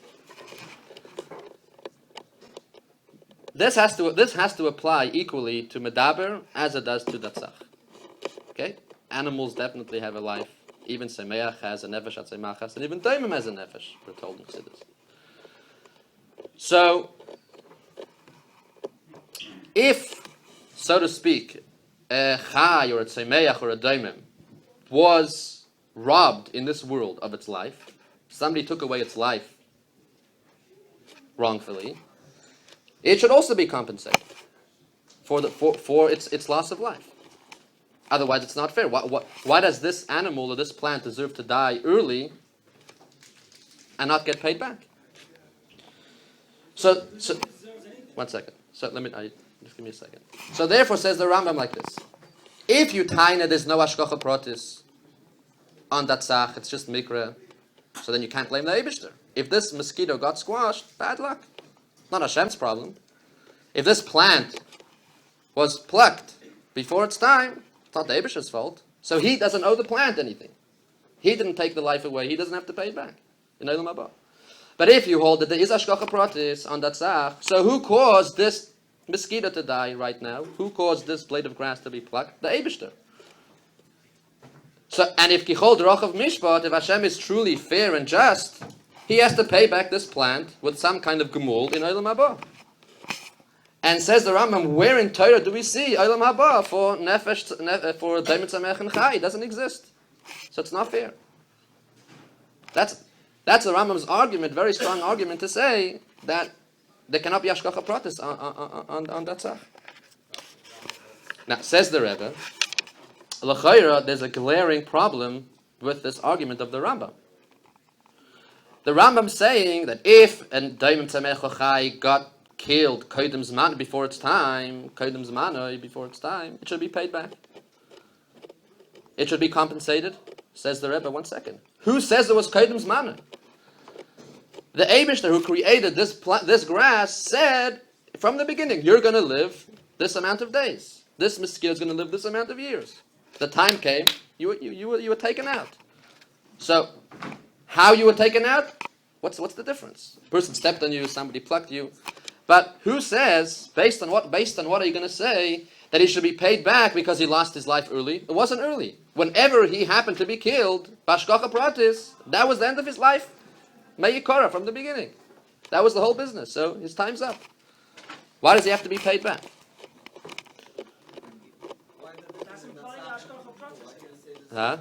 This has to apply equally to Medaber as it does to Datzach. Okay? Animals definitely have a life. Even Semeach has a Nefesh Atzemachas, and even Daimim has a Nefesh, we're told in Chassidus. So, if, so to speak, a Chai or a Semeach or a Daimim was robbed in this world of its life, somebody took away its life wrongfully, it should also be compensated for its loss of life. Otherwise, it's not fair. Why does this animal or this plant deserve to die early and not get paid back? So 1 second. So just give me a second. So therefore, says the Rambam like this: if you taina there's no Hashgacha Protis on that tzach, it's just mikra, so then you can't blame the Eibishter. If this mosquito got squashed, bad luck. Not Hashem's problem. If this plant was plucked before its time, it's not the Eibishter's fault. So he doesn't owe the plant anything. He didn't take the life away. He doesn't have to pay it back. In Olam Haba. But if you hold that there is Hashgacha Protis on that tzach, so who caused this mosquito to die right now? Who caused this blade of grass to be plucked? The Eibishter. So, and if Kichol Drochav Mishpat, if Hashem is truly fair and just, he has to pay back this plant with some kind of gemul in Olam Haba. And says the Rambam, where in Torah do we see Olam Haba for Nefesh, for Daimim Tzamech and Chai? It doesn't exist. So it's not fair. That's the Rambam's argument, very strong argument, to say that there cannot be Hashgacha Protis on that tzach. Now, says the Rebbe, L'chayra, there's a glaring problem with this argument of the Rambam. The Rambam saying that if a Daimim Tzamech Chai got killed Kodim Zman before its time, Kodim Zmanoi before its time, it should be paid back. It should be compensated, says the Rebbe. 1 second. Who says it was Kodim Zmanoi? The Eibishter who created this grass said from the beginning, you're going to live this amount of days. This mosquito is going to live this amount of years. The time came, you were taken out. So, how you were taken out? What's the difference? A person stepped on you, somebody plucked you. But who says, based on what are you going to say, that he should be paid back because he lost his life early? It wasn't early. Whenever he happened to be killed, Hashgacha Protis, that was the end of his life. Me'yikora from the beginning. That was the whole business. So his time's up. Why does he have to be paid back? Huh?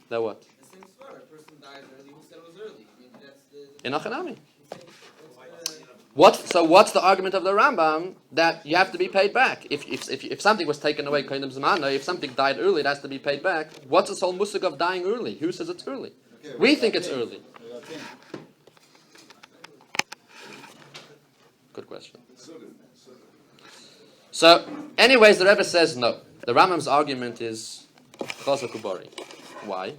That what? The same story. A person dies early. Who said it was early? Maybe that's the. In Achanami. What's the argument of the Rambam that you have to be paid back? If something was taken away, if something died early, it has to be paid back. What's this whole musig of dying early? Who says it's early? Okay, We think it's early. Good question. So, anyways, the Rebbe says no. The Rambam's argument is Chazak Ubari. Why?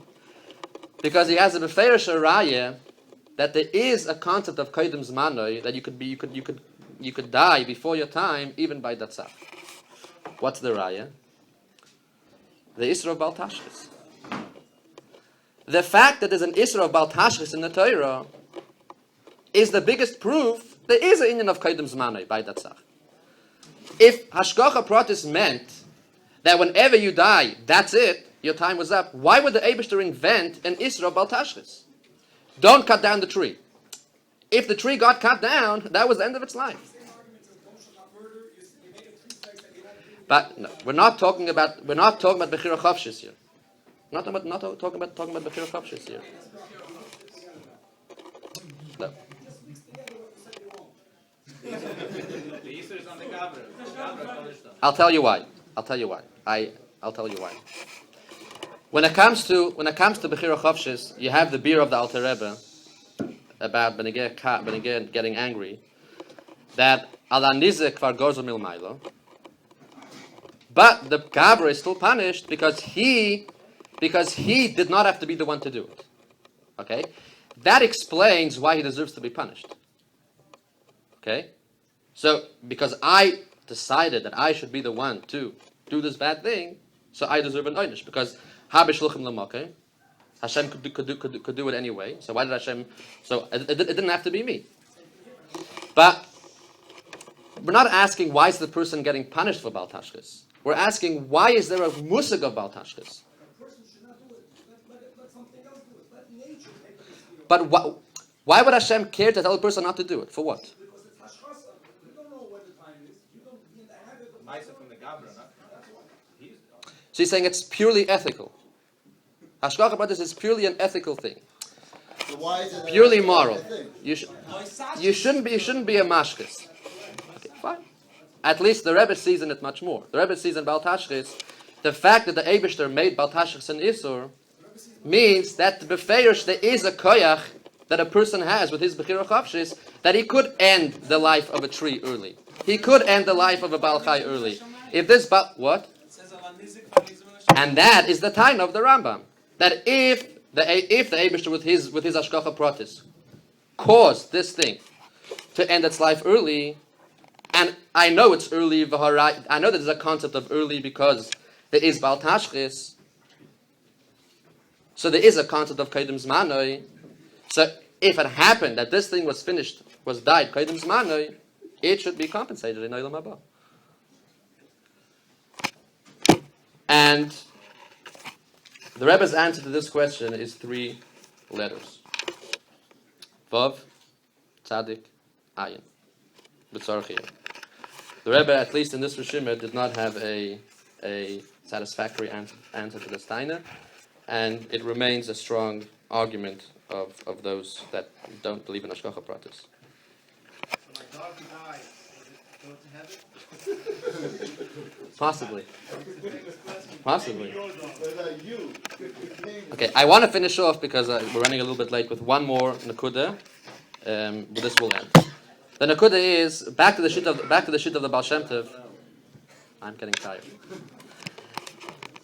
Because he has a Beferish Raya that there is a concept of Kodim Zmanoi that you could die before your time even by Datzach. What's the Raya? The Isra of Bal Tashchis. The fact that there's an Isra of Bal Tashchis in the Torah is the biggest proof there is an Inyan of Kodim Zmanoi by Datzach. If Hashgacha Protis meant that whenever you die, that's it, your time was up, why would the Eibishter invent an Isra of Bal Tashchis? Don't cut down the tree. If the tree got cut down, that was the end of its life. But no, we're not talking about Bechira Chavshis here. Not talking about Bechira Chavshis here. No. I'll tell you why. I'll tell you why. When it comes to Bechira Chavshis, you have the beer of the Alter Rebbe about Benegeh getting angry, that ala nizek kvar gozo milmailo, but the gabra is still punished because he did not have to be the one to do it. Okay, that explains why he deserves to be punished. Okay, so because I decided that I should be the one to do this bad thing, so I deserve an oynish because habishluchim l'makeh. Hashem could do it anyway. So why did Hashem? So it didn't have to be me. But we're not asking why is the person getting punished for Bal Tashchis. We're asking why is there a musig of Bal Tashchis? But why would Hashem care to tell a person not to do it? For what? Because it's hashgacha. You don't know when the time is. You don't be in the habit of. Maisa from the Gabra, not So he's saying it's purely ethical. Hashgacha Protis is purely an ethical thing. So why is it Purely an moral. ethical thing? You shouldn't be a mashkis. Okay, fine. At least the Rebbe sees in it much more. The Rebbe sees in Bal Tashchis, the fact that the Eibishter made Bal Tashchis an Isur means that the Befeirush, there is a koyach that a person has with his Bechira Chavshis that he could end the life of a tree early. He could end the life of a Baal Chai early. If this what? And that is the time of the Rambam. That if the Eibishter with his Hashgacha Protis caused this thing to end its life early, and I know it's early, I know that there's a concept of early because there is Bal Tashchis, so there is a concept of Kaidim Zmanoi. So if it happened that this thing was finished, was died Kaidim Zmanoi, it should be compensated in Olam Haba. And the Rebbe's answer to this question is 3 letters. Vav, Tzadik, Ayin. B'tzarchiyah. The Rebbe, at least in this Rishimah, did not have a satisfactory answer to this taina, and it remains a strong argument of those that don't believe in Hashgacha Protis. My dog died. Would it go to heaven? Possibly. Possibly. Whether you Okay, I want to finish off because we're running a little bit late with one more nakuda. But this will end. The nakuda is back to the shit of the Baal Shem Tov. I'm getting tired.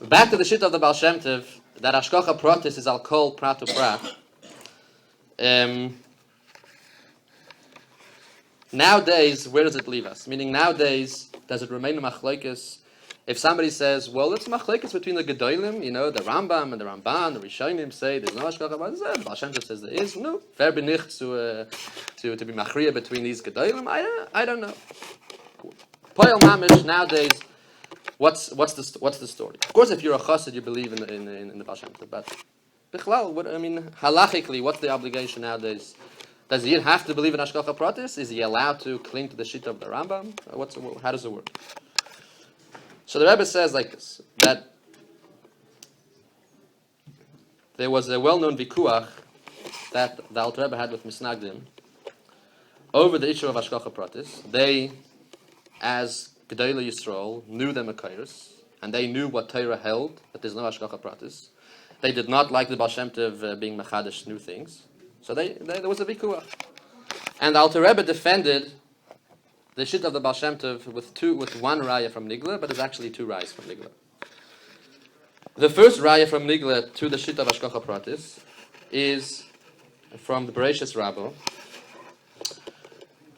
Back to the shit of the Baal Shem Tov. That Hashgacha Protis is al kol prat to prat. Nowadays, where does it leave us? Meaning, nowadays, does it remain a machlokes? If somebody says, well, it's machlokes between the Gedolim, the Rambam and the Ramban, the Rishonim say there's no Hashgacha Protis, the Baal Shem Tov says there is. No, fair benich to be machriya between these Gedolim. I don't know. Poyel Mamish nowadays. What's the story? Of course, if you're a chassid, you believe in the Baal Shem Tov. But bichlal, halachically, what's the obligation nowadays? Does he have to believe in Hashgacha Protis? Is he allowed to cling to the shita of the Rambam? How does it work? So the Rebbe says like this, that there was a well-known vikuach that the Alter Rebbe had with Misnagdim over the issue of Hashgacha Protis. They, as Gedolei Yisrael, knew the Makairos, and they knew what Torah held, that there's no Hashgacha Protis. They did not like the Baal Shem Tov being Machadish new things. So there was a vikuach. And the Alter Rebbe defended the shit of the Baal Shem Tov with one raya from Nigla, but it's actually 2 rayas from Nigla. The first raya from Nigla to the shit of Hashgacha Protis is from the Bereshis Rabbo.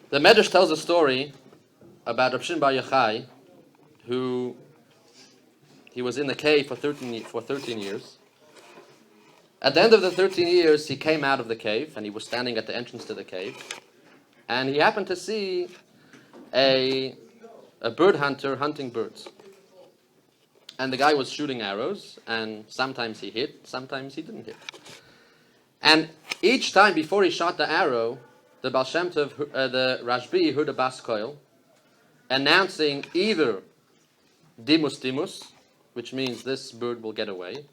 The Medrash tells a story about Rav Shimon Bar Yochai, who he was in the cave for 13 years. At the end of the 13 years, he came out of the cave, and he was standing at the entrance to the cave, and he happened to see a bird hunter hunting birds. And the guy was shooting arrows, and sometimes he hit, sometimes he didn't hit. And each time before he shot the arrow, the Baal Shem Tov, the Rashbi heard a bas koil, announcing either dimus dimus, which means this bird will get away.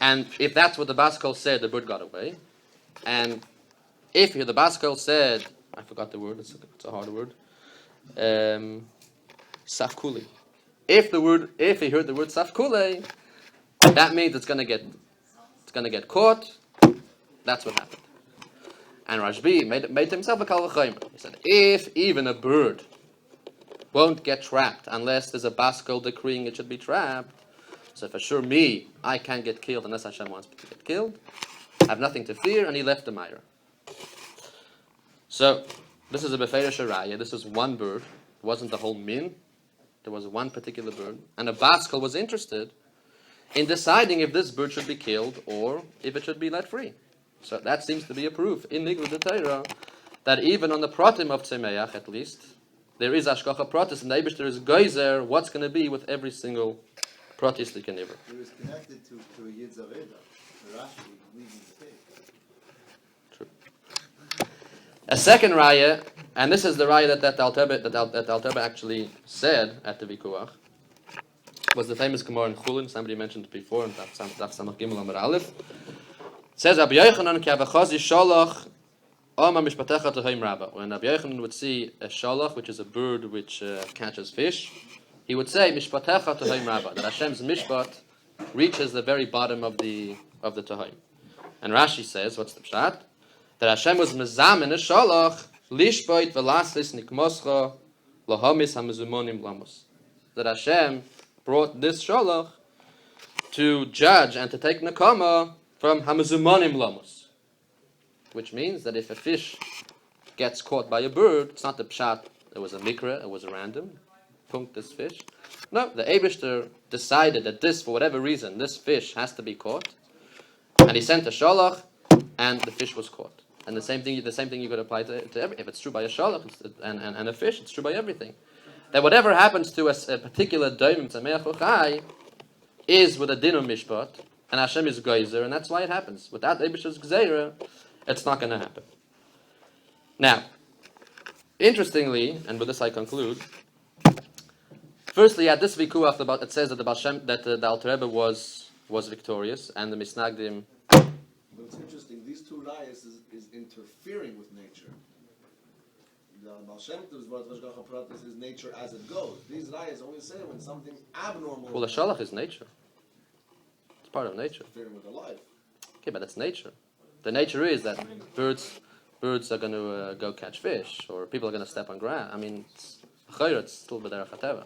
And if that's what the bas koil said, the bird got away. And if the bas koil said, I forgot the word, it's a hard word, safkuli. If he heard the word safkule, that means it's gonna get caught. That's what happened. And Rashbi made himself a kal v'chomer. He said, if even a bird won't get trapped unless there's a baskel decreeing it should be trapped, so for sure I can't get killed unless Hashem wants me to get killed. I have nothing to fear, and he left the Meira. So, this is a Befeirish Raya. This is one bird. It wasn't the whole min. There was one particular bird. And a baskel was interested in deciding if this bird should be killed or if it should be let free. So that seems to be a proof in Nigla the Torah that even on the Protim of Tzemeach, at least, there is Hashgacha Protis, and the Eibishter is Geyser, what's going to be with every single Protis Likaniver. It was connected to a Yid Zaveda, Rashi leaving the cave. True. A second raya, and this is the raya that Al Tebe actually said at the Vikuach, was the famous Gemara in Chulin. Somebody mentioned it before in Daf Samach Gimel Amar Aleph. It says, Rabbi Yochanan ki avachazi sholach oma mishpatecha toheim rabba. When Rabbi Yochanan would see a sholach, which is a bird which catches fish, he would say, mishpatecha toheim rabba, that Hashem's mishpat reaches the very bottom of the toheim. And Rashi says, what's the pshat? That Hashem was mezamen a sholach lishpoit velasis nikmoscha lahamis hamazumonim lamos. That Hashem brought this sholach to judge and to take nakama from hamazumonim lamos, which means that if a fish gets caught by a bird, it's not the pshat. It was a mikra. It was a random. Punked this fish. No, the Eibishter decided that this, for whatever reason, this fish has to be caught, and he sent a sholach, and the fish was caught. And the same thing you could apply to every, if it's true by a sholach and a fish, it's true by everything. That whatever happens to a particular doim tzameach or chai is with a din of mishpat, and Hashem is geyser, and that's why it happens. Without Eibishter's gzeira, it's not going to happen. Now, interestingly, and with this I conclude. Firstly, at this vikuach about it says that the Alter Rebbe was victorious, and the Misnagdim. But it's interesting, these two rayas is interfering with nature. The Baal Shem Tov's Hashgacha Protis is nature as it goes. These rayas only say when something abnormal. Well, the shalach is nature. It's part of nature. Interfering with the life. Okay, but that's nature. The nature is that birds are going to go catch fish, or people are going to step on grass. I mean, it's still b'derech hateva.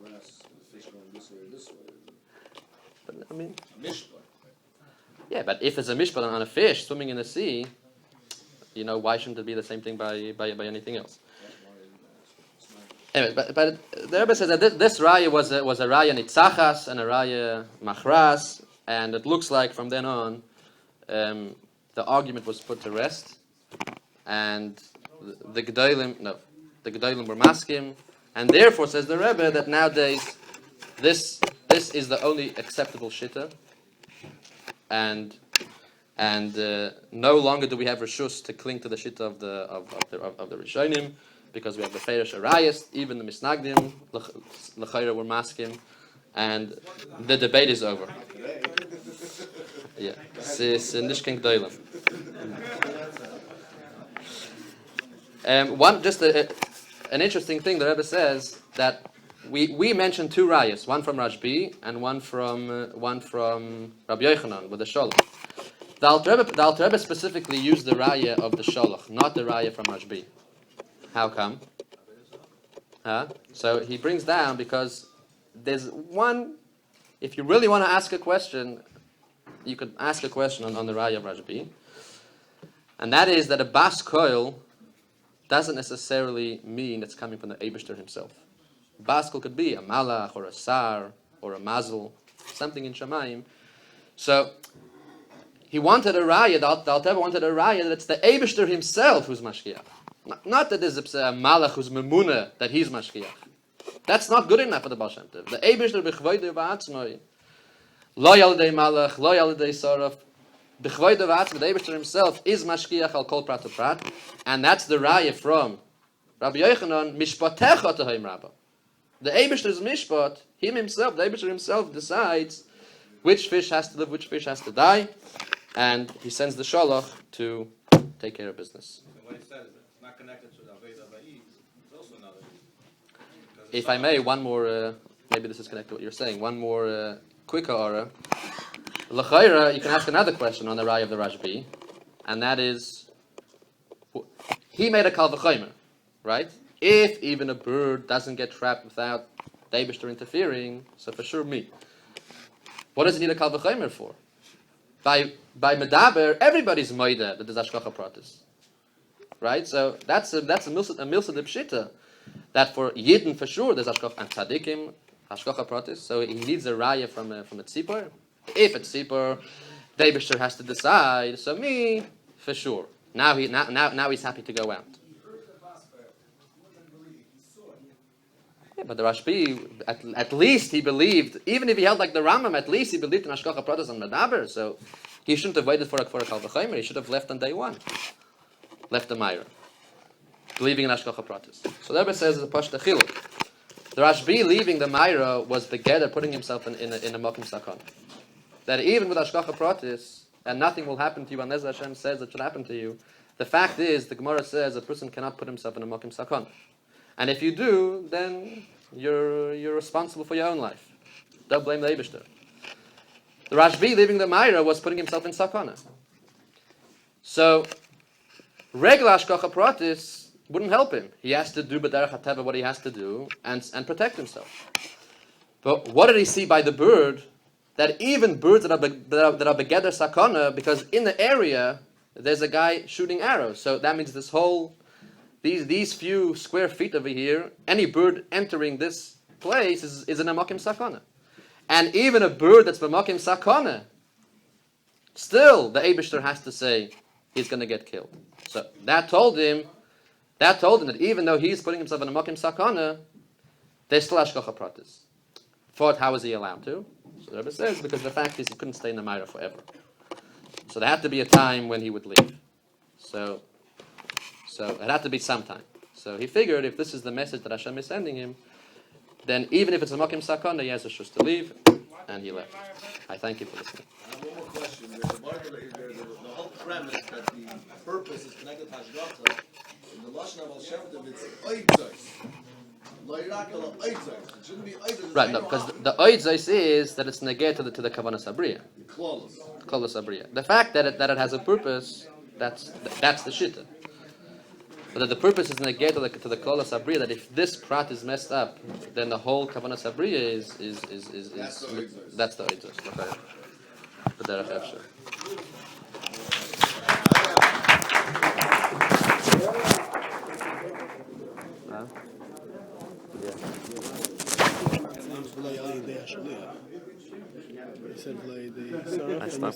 Grass, the fish going this way or this way. But I mean, Mishpat. yeah, but if it's a mishpat on a fish swimming in the sea, why shouldn't it be the same thing by anything else? Anyway, but the Rebbe says that this raya was a raya nitzachas and a raya machras, and it looks like from then on the argument was put to rest, and the Gedolim were maskim, and therefore says the Rebbe that nowadays this is the only acceptable shitta, and no longer do we have reshus to cling to the shitta of the Rishonim, because we have the Feirish Arayas, even the Misnagdim l'chayra were maskim, and the debate is over. Yeah, it's nishken g'dolim. An interesting thing the Rebbe says that we mentioned two rayas, one from Rashbi and one from Rabbi Yochanan with the sholach. The Alter Rebbe specifically used the raya of the sholach, not the raya from Rashbi. How come? So he brings down because there's one. If you really want to ask a question, you could ask a question on the raya of Rashbi, and that is that a bas koil doesn't necessarily mean it's coming from the Eibishter himself. Bas koil could be a malach or a sar or a mazel, something in Shamayim. So he wanted a raya. The Alter Rebbe wanted a raya that it's the Eibishter himself who's mashkiach. Not that there's a malach who's memuna that he's mashkiach. That's not good enough for the Baal Shem Tov. The Eibishter b'chvoidei v'atzmoi, lo yalidei malach, lo yalidei saraf, b'chvoidei v'atzmoi, the Eibishter himself is mashkiach al kol prat u'prat, and that's the raya from Rabbi Yochanan, mishpatecha toheim rabba. The Eibishter's mishpat, the Eibishter himself decides which fish has to live, which fish has to die, and he sends the sholach to take care of business. What he said is it's not connected to the Aveda Va'id. It's also another reason. If I may, one more, maybe this is connected to what you're saying, one more quicker aura. L'chayra, you can ask another question on the raya of the Rashbi, and that is, he made a kal v'chomer, right? If even a bird doesn't get trapped without the Eibishter interfering, so for sure me. What does he need a kal v'chomer for? By medaber, everybody's moida that there's Hashgacha Protis, right? So that's a milsa de pshita, that for Yidden for sure there's Hashgacha, and tzaddikim Hashgacha Protis. So he needs a raya from a tzipor. If it's tzipor, the Eibishter has to decide. So me for sure. Now he's happy to go out. Yeah, but the Rashbi, at least he believed, even if he held like the Rambam, at least he believed in Hashgacha Protis and Medaber, so he shouldn't have waited for a Kal V'chomer, he should have left on day one. Left the Meira. Believing in Hashgacha Protis. So the Rebbe says it's a Pashta Chiluk. The Rashbi leaving the Meira was Begeder, putting himself in a Mokim Sakon. That even with Hashgacha Protis, and nothing will happen to you unless Hashem says it should happen to you, the fact is, the Gemara says a person cannot put himself in a Mokim Sakon. And if you do, then you're responsible for your own life. Don't blame the Eibishter. The Rashbi leaving the Meira was putting himself in sakana. So, regular Hashgacha Protis wouldn't help him. He has to do b'derech hateva what he has to do and protect himself. But what did he see by the bird? That even birds that are begeder sakana, because in the area there's a guy shooting arrows. So that means this whole these few square feet over here, any bird entering this place is an amakim sakana. And even a bird that's b'makim sakana, still the Eibishter has to say he's going to get killed. So that told him that even though he's putting himself in a makim sakana, there's still Hashgacha Protis. Thought, how is he allowed to? So the Rebbe says, because the fact is he couldn't stay in the Meira forever. So there had to be a time when he would leave. So it had to be some time. So he figured if this is the message that Hashem is sending him, then even if it's a Mokim Sakana, he has a shus to leave, and he left. I thank you for listening. I have one more question. The whole premise that the purpose is connected to Hashgacha, in the Lashon of Al Shem Tov, it's oidzos. It shouldn't be oidzos. Right, no, because the oidzos is that it's negate to the Kavanah Sabriya. Klolos Sabriya. The fact that it has a purpose, that's the shitta. But that the purpose is negate to the Kol Sabriya, that if this prat is messed up, then the whole Kavanah Sabriya is that's the oidzos. Okay. But derech efshar. Nice stuff.